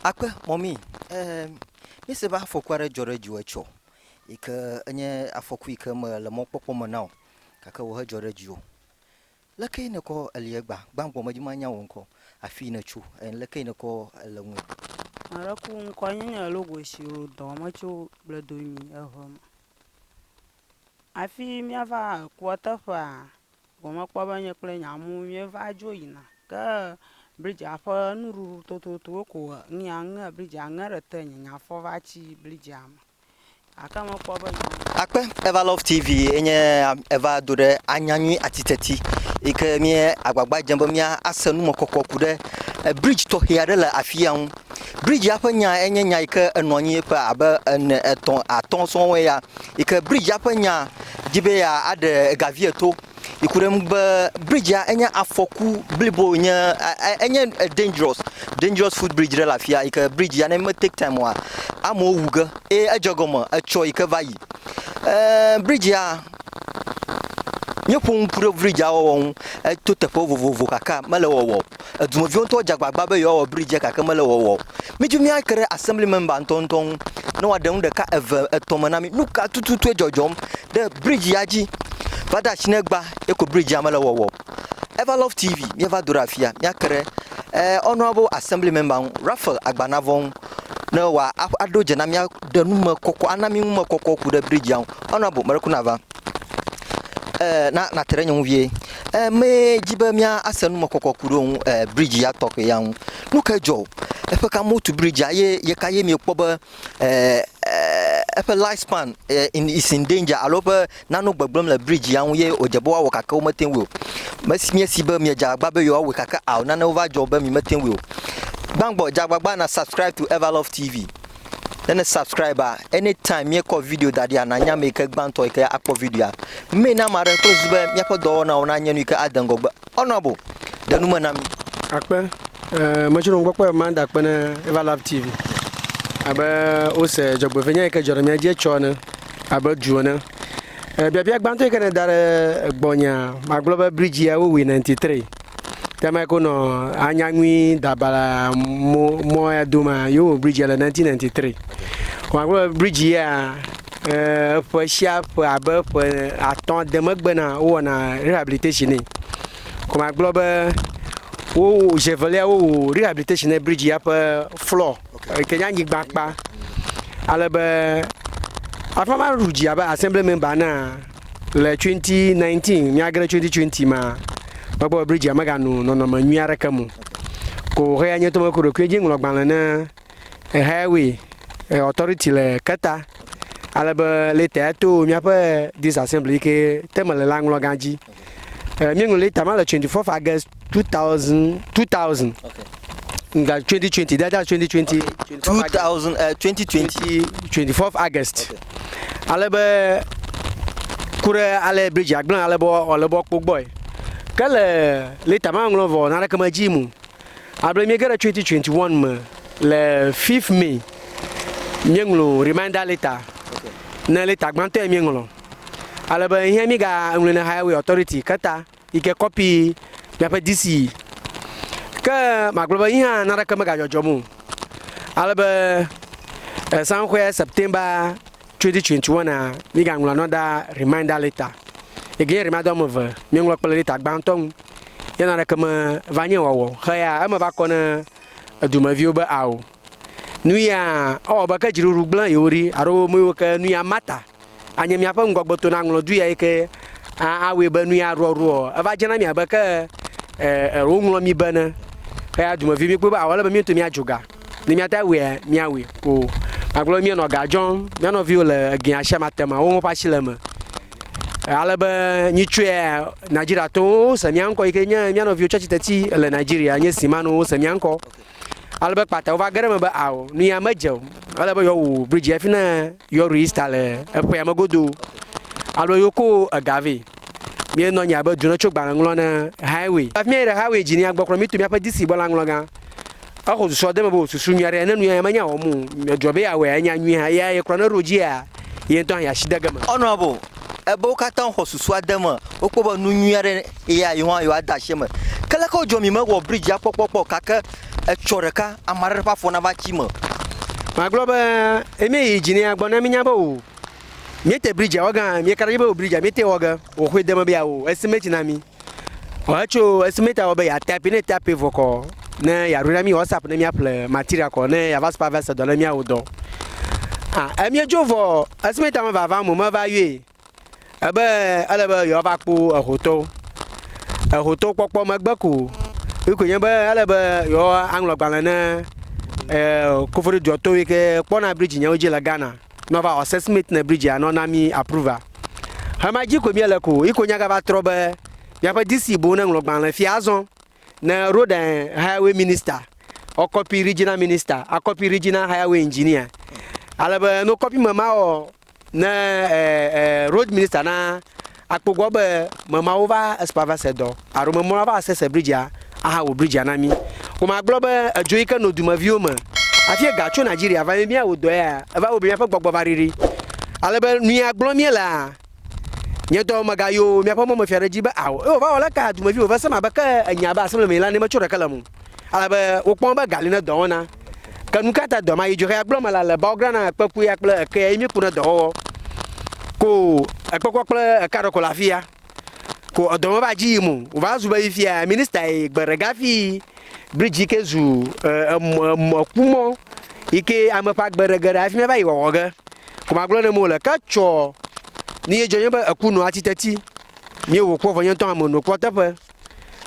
Akwe mommy Mr. Ba for kware jore juecho ike enye afoku ike me le mopopo mo now kaka wo ha jore ju leke ne ko aliegba gbangbo majima nya wonko afi na chu en leke ne ko lenwu ara ku nko nya logo shi do ma chu bledo mi ehom afi mi ava kwota fa go ma kwa banye kle nya mu mi va joyina ka bridge afa nuru to ko nyanga bridge angara tanya nya fo va chi bridge am aka ma kwa banye akpe Everlove TV enye eva dore Anyanyui Atiteti ike mi agbagba jembo mi asenu mokoko kude bridge to hiare la afian bridge apanya enye nya ike enonyi pa aba en aton sonwe ya ike bridge apanya jibe ya ade gavieto ikurem bridge ya enye afoku blibo nya enye dangerous food bridge la afia ike bridge ya na me take time wa amo wuga ajogoma acho ike vayi bridge ya nyepon pure bridge awon to tepo vovo kaka male wowo adumovion to jagbagba be yo bridge kaka male wowo mijumi akere assembly member antonton no wadem de ka etomana mi nuka tututu ejojom the bridge yaji fada chinegba eko bridge amale wowo Everlove TV never durafia yakere honorable assembly member Rafael Agbanavon no wa adoje na mi danuma kokko anami mu kokko ku the bridge an honorable marekunava na terenyo wie me jiba mia asenu mokoko kuro bridge ya tok ya nuka jo efe ka motu bridge aye ye ka ye mi kpoba efe lifespan is in danger aloba nanu gbagbam la bridge ya ye ojebo wa kaka o maten wo masimia siba mi jagba be yo we kaka aw na over job ba mi maten wo bangbo jagba na subscribe to Everlove TV. Then a subscriber anytime me call video that ya nanya make gbanto ike akpo video me na mare prozube me ko do na ona nyanu ike adango honorable danuma na mi akpe machiro ngokpo man da akpe na Everlove TV aba o se jogbo fenya ike joro me je chona aba juona bia gbanto ike na dare gbonya magloba bridge ya we 93 tema ko no Anyanyui dabala mo ya duma yo bridge ya 1993 kwa bridge ya for sharp aba for aton demagbana wona rehabilitation kuma global wo Jubilee wo rehabilitation bridge ya pa floor kenya nyigbapa alaba afama ruji aba assembly member na le 2019 miagre 2020 ma babo bridge amaganu no manyuara kamu ko he anyeto makuro kweje ngulogban na highway authority le kata alaba le tato miapa disassembly ke temale langloganji mi ngule tamala 24 August 2000 nga 2020 data 2020 24 August alaba kura ale bridge agban alaba boy kala le tamanglo vo na kama jimu abre mi gara 2021 me le 5 May nyenglo reminder letter na le tagmante nyenglo alaba ihe mi ga ngule highway authority kata ike copy ya pa DCE ka magloba ihe na kama ga jojomu alaba sanwe September 2021 mi ga ngula another reminder letter ege reminder mo va mi nglo pele tagbantong yana kama vanye wawo khaya ama ba kona aduma view ba aw nuya o ba ka jiru blan yori aro mo ka nuya mata anya mi apa ngogboto na nglo du ya ike awe ba nuya ro ava jana mi aba ka ro nglo mi bana khaya aduma view mi pe ba awala ba mi to mi ajuga ni mi ata we mi awe ko aglo mi no ga jon mi no view le gin a shama tema o mo pa shilema alaba nyitwe Nigeria to samianko ikenya miano vio Attiteti le Nigeria nye simano samianko alaba pata ova garama ba aw ni amajo alaba yo bridge afina yo restyle epo ya magodo alaba yoko agave mi no nya ba duna chogba nglo na highway afmi re highway jini agbokro mi to mi apa disi bola nglo ga ako so de mabo susu nyare na nuya manya wo mu jobe ya we Anyanyui ha ya ye krona roji a ye to ya shida gama honorable ebo katan hosusu adama okpoba nunyare ya yiwa yo adashema kala ko jomi ma wo bridge apopopo kaka choreka amare pa fona ba chimo ma globa eme engineer gbona mi nyaba o mi te bridge oga mi kara yebo bridge mi te oga o hwe dem bia o estimate na mi o acho estimate oba ya tape voko na ya rura mi whatsapp na mi apple material ko na ya vas pa verse do na mi awodo emi jovo estimate ma va mo ma va yue ebe alebe yo ba po ahoto popo magbako iko yen be alebe yo Anlo Land na kofori joto ke pona bridge nya oje la Ghana no va assessment na bridge no na mi approval ha ma ji ko mi eleko iko nya ga ba trobe ya pa DCE bo na Anlo Land fiazon na road and highway minister o copy regional minister a copy regional highway engineer alebe no copy mama o na road minister na akpogbo be mama over espava sedo aro mama va assess bridge aha wo bridge na mi ko ma globe ajoika no duma vioma afie gacho Nigeria va mi awodo ya va obi mi fa gbogbo bariri alebe nu agblo mi la nyeto magayo mi pa mo fiare jiba awo o va wala ka duma vio va sama ba ka anya ba asem le la ne ma chura kala mu alebe wo pon ba gali na do na kanu kata do ma yijo ya agblo mala le ba grana papu ya kple ke mi kuna do ko akpokokple karo ko la fia ko odomo ba ji mu va zuba ifia minister gberegafi bridge ke zu kumo ike amapa gberegara afi me ba iwoga ko maglo ne mo le ka cho ni ejo yen ba akunu Attiteti mi wo ko fo yen ton amono ko tepe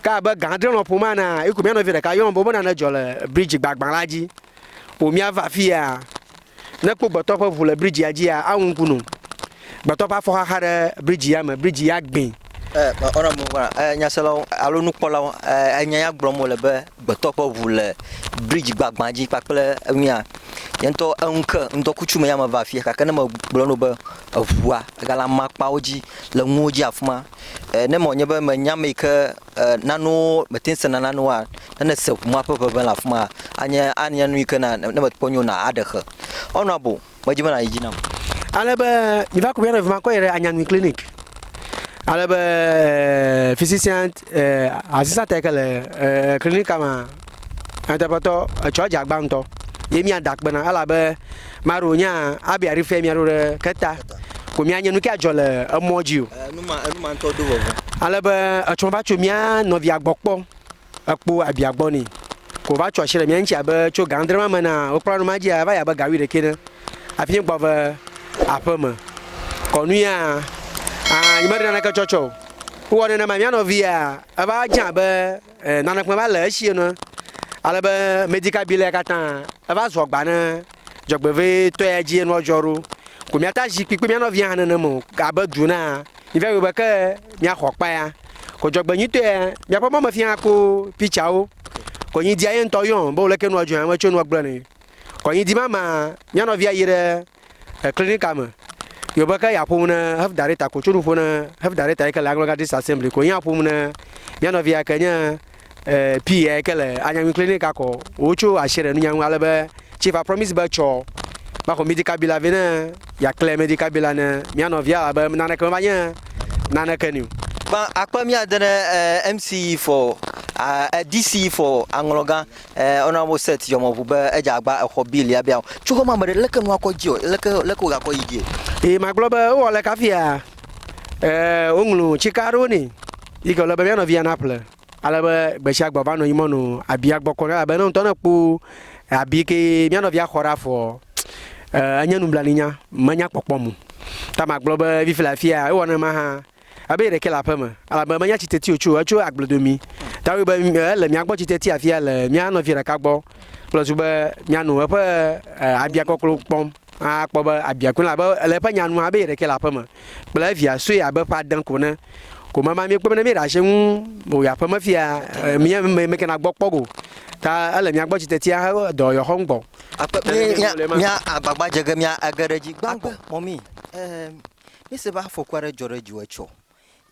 ka ba gandre no puma na iku mi no vire ka yon bo na jole bridge gbagban laji o mi ava fia na ko boto fa vule bridge aji a awun kunu boto pa fo ha bridge ya ma bridge ya gbin ona mo nya selo alo nu pola enya ya gbromo le be boto pa vule bridge gbagban aji pa pele awia yento anka ndo kuchuma ya ma va fia ka kana ma gbrono be avua gala makpa oji le ngoji afuma ne mo nye be ma nyame ke nanu betinse na nanu a na se kuma papa la afuma Anyanui kana ne ba ponyo na adehe honorable majima na yijina alebe mi va ko bien ma ko ere Anyanui clinic alebe physician assistant ekele clinic ama antapato choja agbanto yemi adakbana alabe maronya abi arife mi arore keta ko mi Anyanui ki ajole amoji o numa nto do wo alebe achomba chomia no vi agbokpo akpo abi agboni ko ba cho shire mi anchi abe cho gandre mama na okpra maji aba ya ba gawi de kene afin gbove apama konuya nyimari na ka chocho wo ne na ma mi no via aba jan be nana kwa ba la shi no alebe medical bill ka tan aba zo gba na jogbeve to eji no joru ko mi ata ji pipe mi no via na mo aba duna ife we ba ka mi akokpa ya ko jogbe nyi to mi apa mama fia ko picture o ko yin dia yen to yon bo le ke no ajo ma cho no gba ni ko yin di mama mi no via yire clinic am yo ba ka ya pomna have director ko churu fona have director ka la ngla dis assembly ko ya pomna mi no via ka nya PA ka le Anyanui clinic ko ocho ashere nu nyanwa lebe chief I promise ba cho ba ko medical bill avena ya claim medical bill na mi no via ba nana ka ba nya nana ka ni ba akpa mi adene MC for DCE for Anloga honorable Seth Yormewu be eja agba ekho bill ya bia chugo ma mere leke no akoji o leke ga ko yige ma globa o le kafia onglu chikaro ni igolo be no via naple alebe gbesia gbaba no yimono abia gboko na be no to na pu abi ke mi no via khora fo Anyanui blaninya manya popomu ta ma globa vi filafia o na ma ha abe re kela pema ala ba manya Attiteti ocho agbodomi ta we ba le mi agbo Attiteti afia le mi no via ka gbo plus ba mi anu pa abia kokolo pom akpo ba abia kun la ba le pa nyanu abe re kela pema bla via so ya ba pa dan ko na ko mama mi kpo na mi ra se mo ya pema fia mi me kana gbo pogo ta ala mi agbo Attiteti ha do yo hongbo nya agbagba jege mi agareji gbangbo mommy mi se ba fokware joreji wacho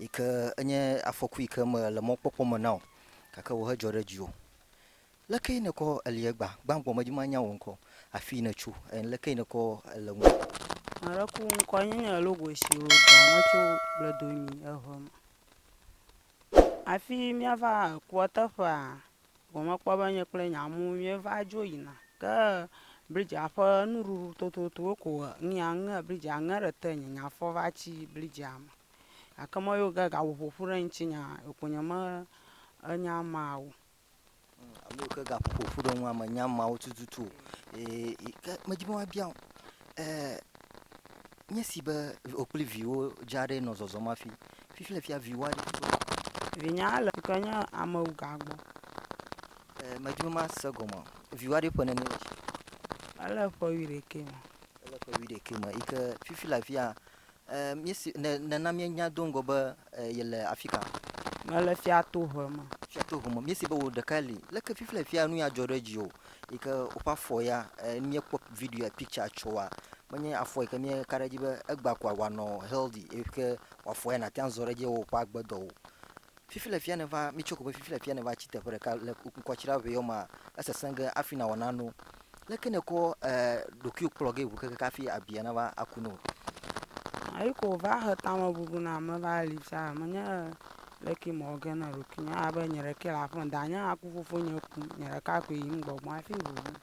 ike enye afoku ike mo le mo popo mo now kaka wo ha joreji o leke ne ko aliegba gbangbo majima nya wonko afi na chu leke ne ko le mo ara ku ko nya logo si o da ma chu bledomi ehom afi mi ava kwata fa goma kpɔ be nye kple nyamu míeva dzo yina ke bridge aƒe nuɖuɖu tototo ko ŋia ŋe bridge ŋe ɖe te nye nyafɔ va tsi bridge me gake me yiwo ge gaƒoƒoƒu ɖe ŋuti nya ko nye me enya ma o. Ame ke gaƒoƒoƒu ɖe ŋu ame nya mawo tututu ke medzi be woabia nye si be wokpli viwo dza ɖe nɔ zɔzɔm afi fifi le fia viwo aɖe vinya le ke nye amewu gagbɔ medzi be mase gɔme viwo aɖe ƒe nene ele ƒe 11 me ele ƒe 11 me yike fifi le afia míesi nena míenya do ŋgɔ be yele afika mele fia tohe me míesi be wo ɖeka li leke fifi le fia nu ya dzɔ ɖe dzi o yike woƒe afɔ ya míekpɔ video picture tsoa menye afɔ yike míeka ɖe dzi be egba ko wòanɔ healthy yike afɔ ya nate zɔ ɖe dzi woƒe agbedɔ o fifi le fia ne va mi tsoko be fifi le fia ne va tsi teƒe ɖeka le ŋkɔtsira ʋe yɔma esesẽ ge afi na wɔna no leke ne kɔ ɖokui kplɔ ge ʋu keke kafi abia na va aku no ayi ko va he tame bubu na me va li sa menye leke mo ge na ɖokui nya abe nye ɖeke le aƒe da nya aku fofo nye ku nye ɖeka ko yim gbɔgbɔ afi ɖuɖum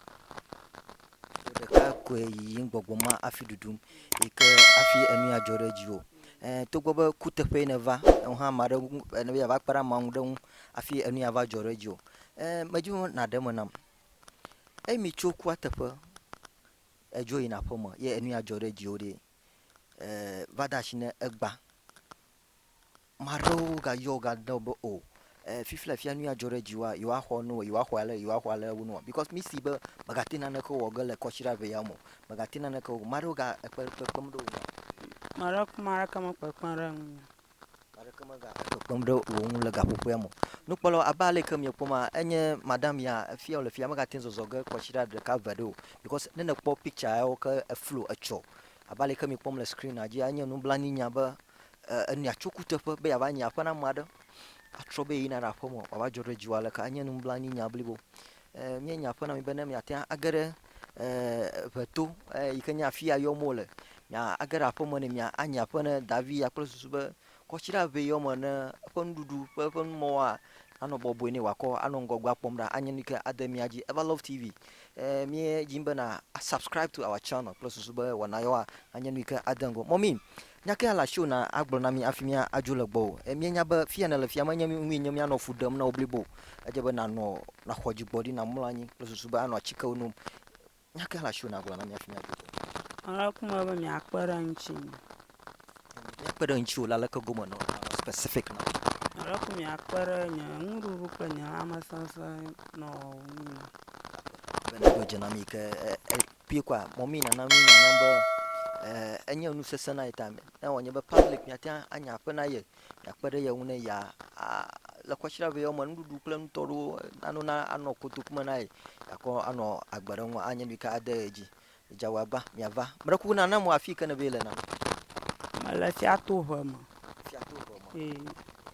ɖeka ko yim gbɔgbɔ ma afi ɖuɖum yike afi enu ya dzɔ ɖe dzi o togbɔ be kuteƒe ne va hã ma ɖe ne va kpe ɖe ama ŋu ɖe ŋu afi enu ya va dzɔ ɖe dzi o medzi na ɖe me nam emi tso kua teƒe edzo yina aƒe me ye enu ya dzɔ ɖe dzi o ɖe va de asi ne egba maɖewo gayɔ gaɖe be o fifi le fia nu ya dzɔ ɖe dziwa yewoaxɔ nu yewoaxɔ ale wo nu because mi si be megate naneke wɔ ge le kɔtsira ʋe ya me megate naneke wɔ maɖewo ga kpekpem ɖe wo maɖeke me kpekpem ɖe ŋu maɖeke me ga kpekpem ɖe wo ŋu le gaƒoƒoa me nukpɔlɔ abe ale ke miekpɔma enye madam ya fia le fia megate zɔzɔ ge kɔtsira ɖeka ʋe ɖe o because ne nekpɔ picture yawo ke eflo etsɔ abe ale ke miekpɔm le screen dzi enye nublanui nya be enia tso kuteƒe be yeava nyi aƒe na ame aɖe atrɔ be yina ɖe aƒe me wòava dzɔ ɖe dziwɔ aleke enye nublanui nya blibo míenya aƒe na mi be ne miate age ɖe ʋeto yike nye afi ya yɔm wole age ɖe aƒe me ne mia anyi aƒe ne davi ya kple susu be kɔtsira ʋe yɔme ne eƒe nuɖuɖu ƒe numɔwoa anɔ bɔbɔe ne wòakɔ anɔ ŋgɔgbea kpɔm ɖa anye nu ke ade mia dzi Everlove TV mie dzim bena subscribe to our channel kple susu be wɔna yewoa anye nu ke ade ŋgɔ mɔmi nyake ala show na agblɔ na mi afi mia adzo le gbɔ o mienya be fia ne le fia menye nu nye mianɔ fu ɖem na wo blibo edze be naxɔ dzigbɔɖi na mlɔ anyi kple susu be anɔ atsikewo nom nyake ala show na agblɔ na mi afi mia alekume be miakpe ɖe ŋuti miakpe ɖe ŋuti o le aleke gome no specific na aleku miakpe ɖe nye nuɖuɖu kple nye lãmesesẽ nɔ nu bena do dze na mi ke pie kwa mɔmi nana mi nyanya be enye nu sesẽ na ye ta ne wònye be public miate anya aƒe na ye miakpe ɖe ye ŋu ne ya le kɔtsira ʋe yɔme nuɖuɖu kple nutɔ ɖewo nanona anɔ kotoku me na ye yakɔ anɔ agbe ɖe ŋu anye nu ke ade ye dzi edzawo agba miava mɖeku nana mo afi ke ne be le na mele fiatoʋe me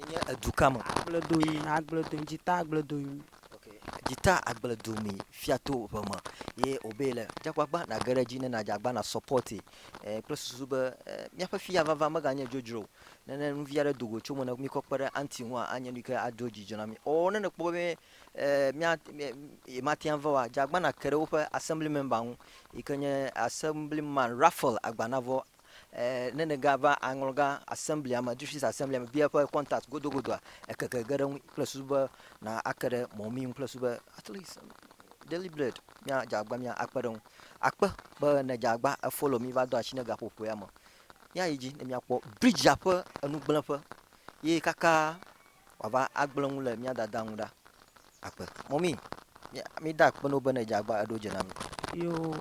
enye eduka me agbledomi dzita agbledomi dzita agbledomi fiatoʋe me ye obe le dzagbagba na ge ɖe dzi ne nadzagba na support kple susu be miaƒe fia vava meganye dzodzro nene nuvi aɖe dogo tso me ne mi kɔ kpe ɖe anti ŋua anye nu ke ado dzidzɔ na mi o ne nekpɔ be matia va wa dzagba na ke ɖe woƒe assembly member ŋu yike nye assemblyman Rafael Agbanavɔ ne gava Anloga assembly me district assembly me bia ƒe contact godogodoa ekeke ge ɖe ŋu kple susu be na ake ɖe mɔmi ŋu kple susu be at least deliberate mia dzagba mia akpe ɖe ŋu akpe be ne dzagba follow mi va do asi ne gaƒoƒo ya me mia yi dzi ne miakpɔ bridge ƒe enugblẽƒe ye kaka wòava agblẽ ŋu le mia dada ŋu ɖa akpe mɔmi mi da akpe no be ne dzagba eɖo dze na mi yo